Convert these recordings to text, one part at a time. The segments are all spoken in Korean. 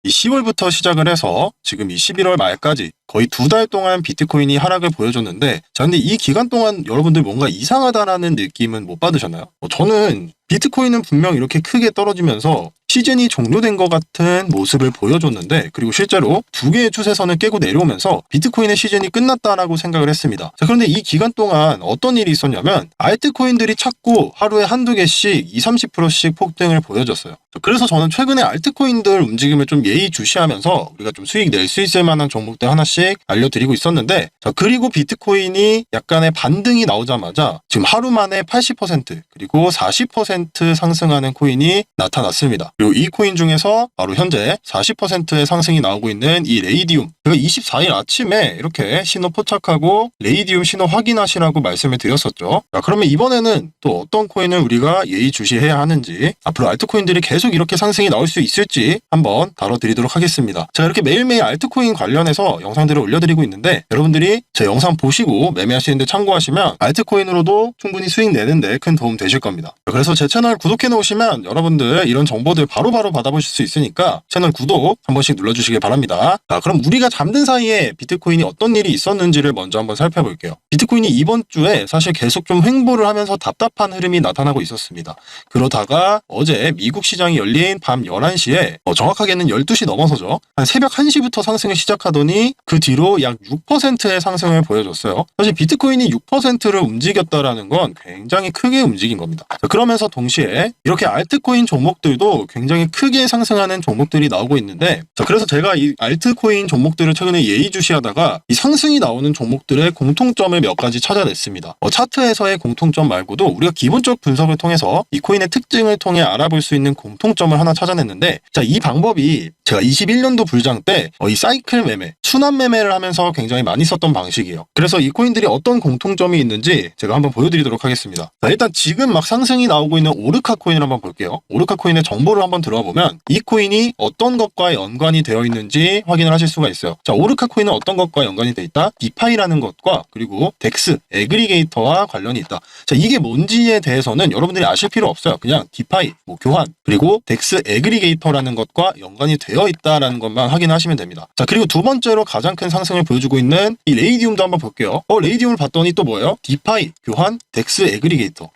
이 10월부터 시작을 해서 지금 이 11월 말까지 거의 2달 동안 비트코인이 하락을 보여줬는데, 자, 근데 이 기간 동안 여러분들 뭔가 이상하다라는 느낌은 못 받으셨나요? 저는 비트코인은 분명 이렇게 크게 떨어지면서 시즌이 종료된 것 같은 모습을 보여줬는데, 그리고 실제로 두 개의 추세선을 깨고 내려오면서 비트코인의 시즌이 끝났다라고 생각을 했습니다. 자, 그런데 이 기간 동안 어떤 일이 있었냐면 알트코인들이 자꾸 하루에 한두 개씩 20-30%씩 폭등을 보여줬어요. 그래서 저는 최근에 알트코인들 움직임을 좀 예의주시하면서 우리가 좀 수익 낼 수 있을 만한 종목들 하나씩 알려드리고 있었는데, 자, 그리고 비트코인이 약간의 반등이 나오자마자 지금 하루 만에 80% 그리고 40% 상승하는 코인이 나타났습니다. 그리고 이 코인 중에서 바로 현재 40%의 상승이 나오고 있는 이 레이디움, 제가 24일 아침에 이렇게 신호 포착하고 레이디움 신호 확인하시라고 말씀을 드렸었죠. 자, 그러면 이번에는 또 어떤 코인을 우리가 예의주시해야 하는지, 앞으로 알트코인들이 계속 이렇게 상승이 나올 수 있을지 한번 다뤄드리도록 하겠습니다. 제가 이렇게 매일매일 알트코인 관련해서 영상들을 올려드리고 있는데, 여러분들이 제 영상 보시고 매매하시는데 참고하시면 알트코인으로도 충분히 수익 내는데 큰 도움 되실 겁니다. 그래서 제 채널 구독해 놓으시면 여러분들 이런 정보들 바로바로 받아보실 수 있으니까 채널 구독 한 번씩 눌러주시길 바랍니다. 자, 그럼 우리가 잠든 사이에 비트코인이 어떤 일이 있었는지를 먼저 한번 살펴볼게요. 비트코인이 이번 주에 사실 계속 좀 횡보를 하면서 답답한 흐름이 나타나고 있었습니다. 그러다가 어제 미국 시장이 열린 밤 11시에 정확하게는 12시 넘어서죠. 한 새벽 1시부터 상승을 시작하더니 그 뒤로 약 6%의 상승을 보여줬어요. 사실 비트코인이 6%를 움직였다라는 건 굉장히 크게 움직인 겁니다. 자, 그러면서 동시에 이렇게 알트코인 종목들도 굉장히 크게 상승하는 종목들이 나오고 있는데, 자, 그래서 제가 이 알트코인 종목들을 최근에 예의주시하다가 이 상승이 나오는 종목들의 공통점을 몇 가지 찾아냈습니다. 차트에서의 공통점 말고도 우리가 기본적 분석을 통해서 이 코인의 특징을 통해 알아볼 수 있는 공통점을 하나 찾아냈는데, 자, 이 방법이 제가 21년도 불장 때 이 사이클 매매, 순환 매매를 하면서 굉장히 많이 썼던 방식이에요. 그래서 이 코인들이 어떤 공통점이 있는지 제가 한번 보여드리도록 하겠습니다. 자, 일단 지금 막 상승이 나오고 있는 오르카 코인을 한번 볼게요. 오르카 코인의 정보를 한번 들어가 보면 이 코인이 어떤 것과 연관이 되어 있는지 확인을 하실 수가 있어요. 자, 오르카 코인은 어떤 것과 연관이 되어 있다? 디파이라는 것과 그리고 덱스, 애그리게이터와 관련이 있다. 자, 이게 뭔지에 대해서는 여러분들이 아실 필요 없어요. 그냥 디파이, 교환, 그리고 덱스 애그리게이터라는 것과 연관이 되어 있다라는 것만 확인하시면 됩니다. 자, 그리고 두 번째로 가장 큰 상승을 보여주고 있는 이 레이디움도 한번 볼게요. 레이디움을 봤더니 또 뭐예요? 디파이, 교환, 덱스 애그리게이터.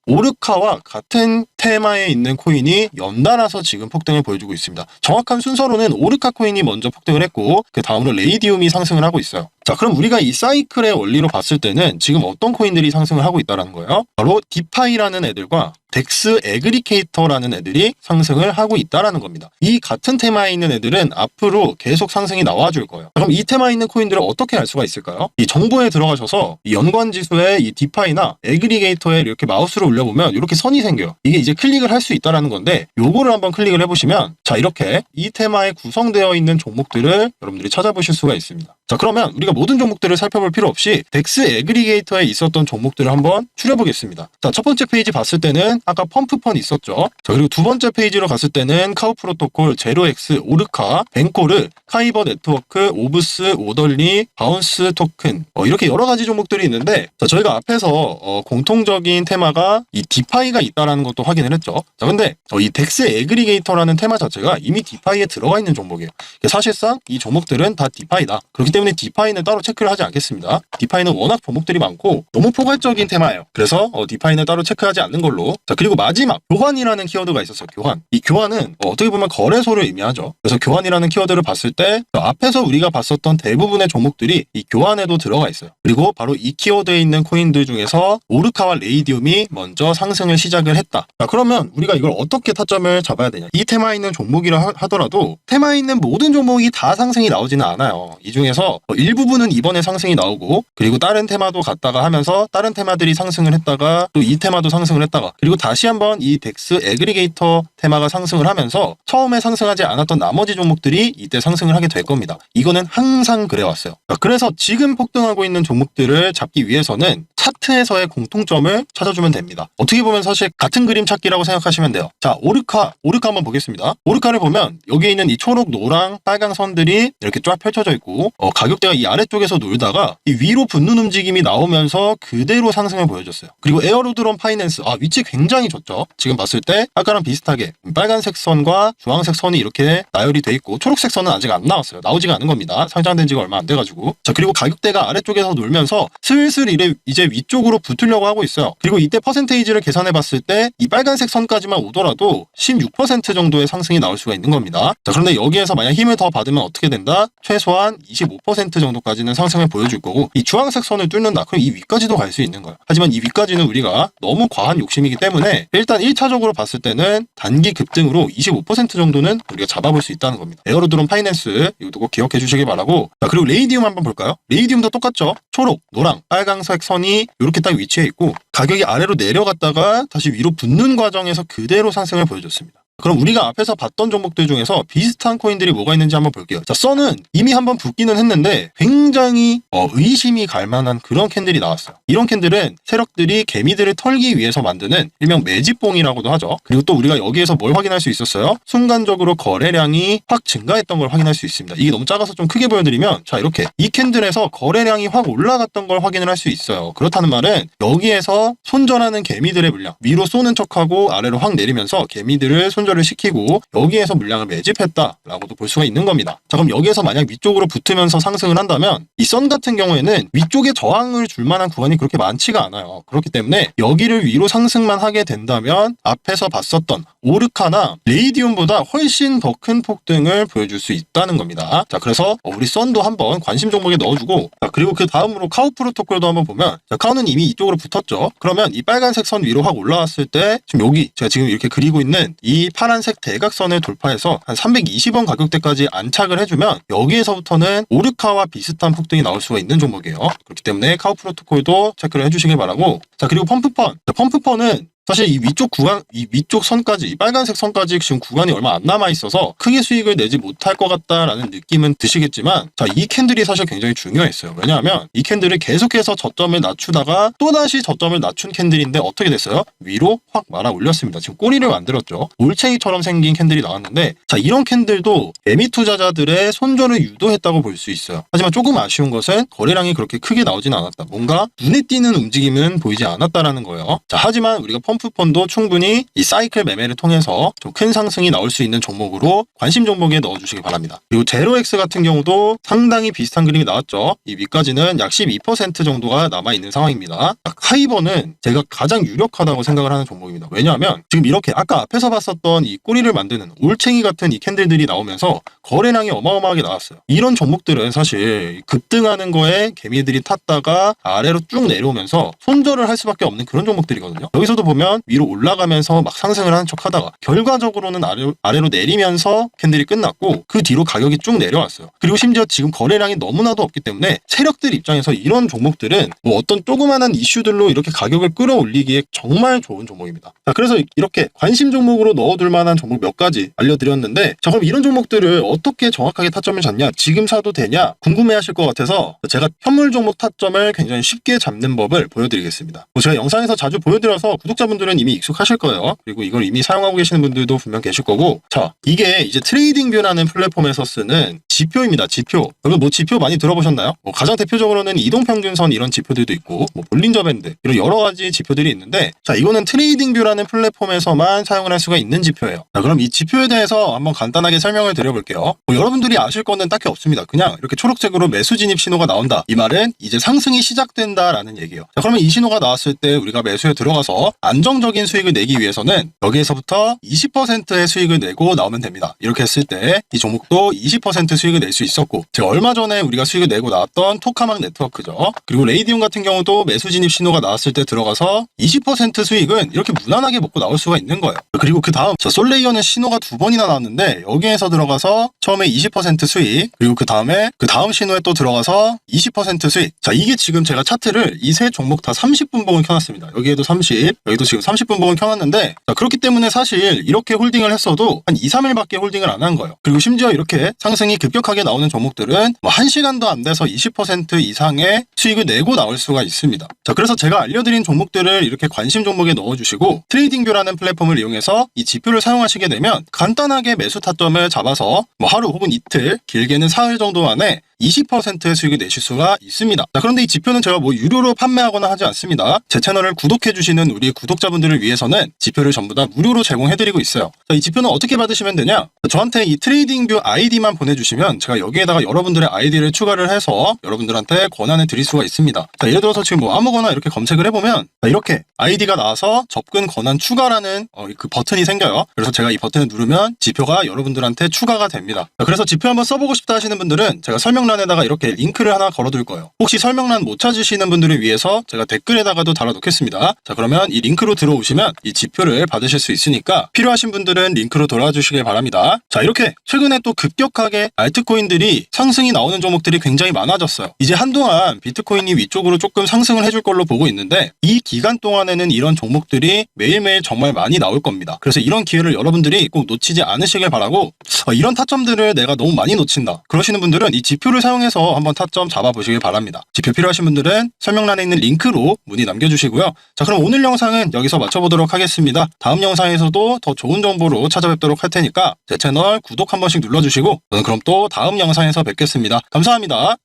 오르카와 같은 테마에 있는 코인이 연달아서 지금 폭등을 보여주고 있습니다. 정확한 순서로는 오르카 코인이 먼저 폭등을 했고 그 다음으로 레이디움이 상승을 하고 있어요. 자, 그럼 우리가 이 사이클의 원리로 봤을 때는 지금 어떤 코인들이 상승을 하고 있다는 거예요? 바로 디파이라는 애들과 덱스 애그리게이터라는 애들이 상승을 하고 있다는 겁니다. 이 같은 테마에 있는 애들은 앞으로 계속 상승이 나와줄 거예요. 그럼 이 테마에 있는 코인들을 어떻게 알 수가 있을까요? 이 정보에 들어가셔서 이 연관지수에 이 디파이나 애그리게이터에 이렇게 마우스를 올려보면 이렇게 선이 생겨요. 이게 이제 클릭을 할 수 있다는 건데, 요거를 한번 클릭을 해보시면 자, 이렇게 이 테마에 구성되어 있는 종목들을 여러분들이 찾아보실 수가 있습니다. 자, 그러면 우리가 모든 종목들을 살펴볼 필요 없이 덱스 애그리게이터에 있었던 종목들을 한번 추려보겠습니다. 자, 첫 번째 페이지 봤을 때는 아까 펌프펀 있었죠. 자, 그리고 두 번째 페이지로 갔을 때는 카우 프로토콜, 제로엑스, 오르카, 벤코르, 카이버 네트워크, 오브스, 오덜리, 바운스 토큰, 이렇게 여러 가지 종목들이 있는데, 자, 저희가 앞에서 공통적인 테마가 이 디파이가 있다라는 것도 확인을 했죠. 자, 근데 이 덱스 애그리게이터라는 테마 자체가 이미 디파이에 들어가 있는 종목이에요. 사실상 이 종목들은 다 디파이다. 그렇기 때문에 디파이는 따로 체크를 하지 않겠습니다. 디파이는 워낙 종목들이 많고 너무 포괄적인 테마예요. 그래서 디파이는 따로 체크하지 않는 걸로. 자, 그리고 마지막 교환이라는 키워드가 있었어요. 교환. 이 교환은 어떻게 보면 거래소를 의미하죠. 그래서 교환이라는 키워드를 봤을 때 앞에서 우리가 봤었던 대부분의 종목들이 이 교환에도 들어가 있어요. 그리고 바로 이 키워드에 있는 코인들 중에서 오르카와 레이디움이 먼저 상승을 시작을 했다. 자, 그러면 우리가 이걸 어떻게 타점을 잡아야 되냐? 이 테마에 있는 종목이라 하더라도 테마에 있는 모든 종목이 다 상승이 나오지는 않아요. 이 중에서 일부분은 이번에 상승이 나오고, 그리고 다른 테마도 갔다가 하면서 다른 테마들이 상승을 했다가 또 이 테마도 상승을 했다가, 그리고 다시 한번 이 덱스 애그리게이터 테마가 상승을 하면서 처음에 상승하지 않았던 나머지 종목들이 이때 상승을 하게 될 겁니다. 이거는 항상 그래왔어요. 그래서 지금 폭등하고 있는 종목들을 잡기 위해서는 차트에서의 공통점을 찾아주면 됩니다. 어떻게 보면 사실 같은 그림 찾기라고 생각하시면 돼요. 자, 오르카 한번 보겠습니다. 오르카를 보면 여기에 있는 이 초록, 노랑, 빨강 선들이 이렇게 쫙 펼쳐져 있고 가격대가 이 아래쪽에서 놀다가 이 위로 붙는 움직임이 나오면서 그대로 상승을 보여줬어요. 그리고 에어로드론 파이낸스 위치 굉장히 좋죠. 지금 봤을 때 아까랑 비슷하게 빨간색 선과 주황색 선이 이렇게 나열이 돼 있고 초록색 선은 아직 안 나왔어요. 나오지가 않은 겁니다. 상장된 지가 얼마 안 돼가지고. 자, 그리고 가격대가 아래쪽에서 놀면서 슬슬 이제 위쪽으로 붙으려고 하고 있어요. 그리고 이때 퍼센테이지를 계산해 봤을 때 이 빨간색 선까지만 오더라도 16% 정도의 상승이 나올 수가 있는 겁니다. 자, 그런데 여기에서 만약 힘을 더 받으면 어떻게 된다? 최소한 25% 정도까지는 상승을 보여줄 거고 이 주황색 선을 뚫는다. 그럼 이 위까지도 갈 수 있는 거예요. 하지만 이 위까지는 우리가 너무 과한 욕심이기 때문에 일단 1차적으로 봤을 때는 단기 급등으로 25% 정도는 우리가 잡아볼 수 있다는 겁니다. 에어로드론 파이낸스 이것도 꼭 기억해 주시기 바라고. 자, 그리고 레이디움 한번 볼까요? 레이디움도 똑같죠. 초록, 노랑, 빨강색 선이 이렇게 딱 위치해 있고 가격이 아래로 내려갔다가 다시 위로 붙는 과정에서 그대로 상승을 보여줬습니다. 그럼 우리가 앞에서 봤던 종목들 중에서 비슷한 코인들이 뭐가 있는지 한번 볼게요. 자, 썬은 이미 한번 붙기는 했는데 굉장히 의심이 갈 만한 그런 캔들이 나왔어요. 이런 캔들은 세력들이 개미들을 털기 위해서 만드는 일명 매집봉이라고도 하죠. 그리고 또 우리가 여기에서 뭘 확인할 수 있었어요? 순간적으로 거래량이 확 증가했던 걸 확인할 수 있습니다. 이게 너무 작아서 좀 크게 보여드리면 자, 이렇게 이 캔들에서 거래량이 확 올라갔던 걸 확인을 할 수 있어요. 그렇다는 말은 여기에서 손절하는 개미들의 물량 위로 쏘는 척하고 아래로 확 내리면서 개미들을 손절을 시키고 여기에서 물량을 매집했다라고도 볼 수가 있는 겁니다. 자, 그럼 여기에서 만약 위쪽으로 붙으면서 상승을 한다면 이 썬 같은 경우에는 위쪽에 저항을 줄 만한 구간이 그렇게 많지가 않아요. 그렇기 때문에 여기를 위로 상승만 하게 된다면 앞에서 봤었던 오르카나 레이디움보다 훨씬 더 큰 폭등을 보여줄 수 있다는 겁니다. 자, 그래서 우리 썬도 한번 관심 종목에 넣어주고 자, 그리고 그 다음으로 카우 프로토콜도 한번 보면 자, 카우는 이미 이쪽으로 붙었죠. 그러면 이 빨간색 선 위로 확 올라왔을 때 지금 여기 제가 지금 이렇게 그리고 있는 이 파란색 대각선을 돌파해서 한 320원 가격대까지 안착을 해주면 여기에서부터는 오르카와 비슷한 폭등이 나올 수가 있는 종목이에요. 그렇기 때문에 카우 프로토콜도 체크를 해주시길 바라고. 자, 그리고 펌프펀. 자, 펌프펀은 사실 이 위쪽 구간, 이 위쪽 선까지, 이 빨간색 선까지 지금 구간이 얼마 안 남아 있어서 크게 수익을 내지 못할 것 같다라는 느낌은 드시겠지만, 자, 이 캔들이 사실 굉장히 중요했어요. 왜냐하면 이 캔들이 계속해서 저점을 낮추다가 또다시 저점을 낮춘 캔들인데 어떻게 됐어요? 위로 확 말아 올렸습니다. 지금 꼬리를 만들었죠. 올챙이처럼 생긴 캔들이 나왔는데, 자, 이런 캔들도 매미 투자자들의 손절을 유도했다고 볼 수 있어요. 하지만 조금 아쉬운 것은 거래량이 그렇게 크게 나오진 않았다. 뭔가 눈에 띄는 움직임은 보이지 않았다라는 거예요. 자, 하지만 우리가 펌프펀도 충분히 이 사이클 매매를 통해서 좀 큰 상승이 나올 수 있는 종목으로 관심 종목에 넣어주시기 바랍니다. 그리고 제로엑스 같은 경우도 상당히 비슷한 그림이 나왔죠. 이 위까지는 약 12% 정도가 남아있는 상황입니다. 카이버는 제가 가장 유력하다고 생각을 하는 종목입니다. 왜냐하면 지금 이렇게 아까 앞에서 봤었던 이 꼬리를 만드는 올챙이 같은 이 캔들들이 나오면서 거래량이 어마어마하게 나왔어요. 이런 종목들은 사실 급등하는 거에 개미들이 탔다가 아래로 쭉 내려오면서 손절을 할 수밖에 없는 그런 종목들이거든요. 여기서도 보면 위로 올라가면서 막 상승을 하는 척 하다가 결과적으로는 아래로 내리면서 캔들이 끝났고 그 뒤로 가격이 쭉 내려왔어요. 그리고 심지어 지금 거래량이 너무나도 없기 때문에 세력들 입장에서 이런 종목들은 뭐 어떤 조그만한 이슈들로 이렇게 가격을 끌어올리기에 정말 좋은 종목입니다. 자, 그래서 이렇게 관심 종목으로 넣어둘 만한 종목 몇 가지 알려드렸는데, 자, 그럼 이런 종목들을 어떻게 정확하게 타점을 잡냐, 지금 사도 되냐 궁금해하실 것 같아서 제가 현물 종목 타점을 굉장히 쉽게 잡는 법을 보여드리겠습니다. 제가 영상에서 자주 보여드려서 구독자분들은 이미 익숙하실 거예요. 그리고 이걸 이미 사용하고 계시는 분들도 분명 계실 거고, 자, 이게 이제 트레이딩뷰라는 플랫폼에서 쓰는 지표입니다. 지표. 여러분 뭐 지표 많이 들어보셨나요? 뭐 가장 대표적으로는 이동평균선 이런 지표들도 있고, 뭐 볼린저 밴드 이런 여러 가지 지표들이 있는데, 자, 이거는 트레이딩뷰라는 플랫폼에서만 사용을 할 수가 있는 지표예요. 자, 그럼 이 지표에 대해서 한번 간단하게 설명을 드려볼게요. 뭐 여러분들이 아실 거는 딱히 없습니다. 그냥 이렇게 초록색으로 매수 진입 신호가 나온다. 이 말은 이제 상승이 시작된다라는 얘기예요. 자, 그러면 이 신호가 나왔을 때 우리가 매수에 들어가서 안정적인 수익을 내기 위해서는 여기에서부터 20%의 수익을 내고 나오면 됩니다. 이렇게 했을 때 이 종목도 20% 수익을 낼 수 있었고, 제가 얼마 전에 우리가 수익을 내고 나왔던 토카막 네트워크죠. 그리고 레이디움 같은 경우도 매수 진입 신호가 나왔을 때 들어가서 20% 수익은 이렇게 무난하게 먹고 나올 수가 있는 거예요. 그리고 그 다음 솔레이어는 신호가 2번이나 나왔는데 여기에서 들어가서 처음에 20% 수익, 그리고 그 다음에 그 다음 신호에 또 들어가서 20% 수익. 자, 이게 지금 제가 차트를 이 세 종목 다 30분 봉을 켜놨습니다. 여기에도 30, 여기도 지금 30분 봉을 켜놨는데, 자, 그렇기 때문에 사실 이렇게 홀딩을 했어도 한 2, 3일밖에 홀딩을 안 한 거예요. 그리고 심지어 이렇게 상승이 급격하게 나오는 종목들은 뭐 1시간도 안 돼서 20% 이상의 수익을 내고 나올 수가 있습니다. 자, 그래서 제가 알려드린 종목들을 이렇게 관심 종목에 넣어주시고 트레이딩뷰라는 플랫폼을 이용해서 이 지표를 사용하시게 되면 간단하게 매수 타점을 잡아서 뭐 하루 혹은 이틀, 길게는 사흘 정도 안에 20%의 수익을 내실 수가 있습니다. 자, 그런데 이 지표는 제가 뭐 유료로 판매하거나 하지 않습니다. 제 채널을 구독해주시는 우리 구독자분들을 위해서는 지표를 전부 다 무료로 제공해드리고 있어요. 자, 이 지표는 어떻게 받으시면 되냐? 저한테 이 트레이딩뷰 아이디만 보내주시면 제가 여기에다가 여러분들의 아이디를 추가를 해서 여러분들한테 권한을 드릴 수가 있습니다. 자, 예를 들어서 지금 뭐 아무거나 이렇게 검색을 해보면 이렇게 아이디가 나와서 접근 권한 추가라는 그 버튼이 생겨요. 그래서 제가 이 버튼을 누르면 지표가 여러분들한테 추가가 됩니다. 자, 그래서 지표 한번 써보고 싶다 하시는 분들은 제가 설명란에다가 이렇게 링크를 하나 걸어둘 거예요. 혹시 설명란 못 찾으시는 분들을 위해서 제가 댓글에다가도 달아놓겠습니다. 자, 그러면 이 링크로 들어오시면 이 지표를 받으실 수 있으니까 필요하신 분들은 링크로 돌아와 주시길 바랍니다. 자, 이렇게 최근에 또 급격하게 알트코인들이 상승이 나오는 종목들이 굉장히 많아졌어요. 이제 한동안 비트코인이 위쪽으로 조금 상승을 해줄 걸로 보고 있는데 이 기간 동안에는 이런 종목들이 매일매일 정말 많이 나올 겁니다. 그래서 이런 기회를 여러분들이 꼭 놓치지 않으시길 바라고, 이런 타점들을 내가 너무 많이 놓친다 그러시는 분들은 이 지표를 사용해서 한번 타점 잡아보시길 바랍니다. 지표 필요하신 분들은 설명란에 있는 링크로 문의 남겨주시고요. 자, 그럼 오늘 영상은 여기서 마쳐보도록 하겠습니다. 다음 영상에서도 더 좋은 정보로 찾아뵙도록 할 테니까 제 채널 구독 한 번씩 눌러주시고 저는 그럼 또 다음 영상에서 뵙겠습니다. 감사합니다.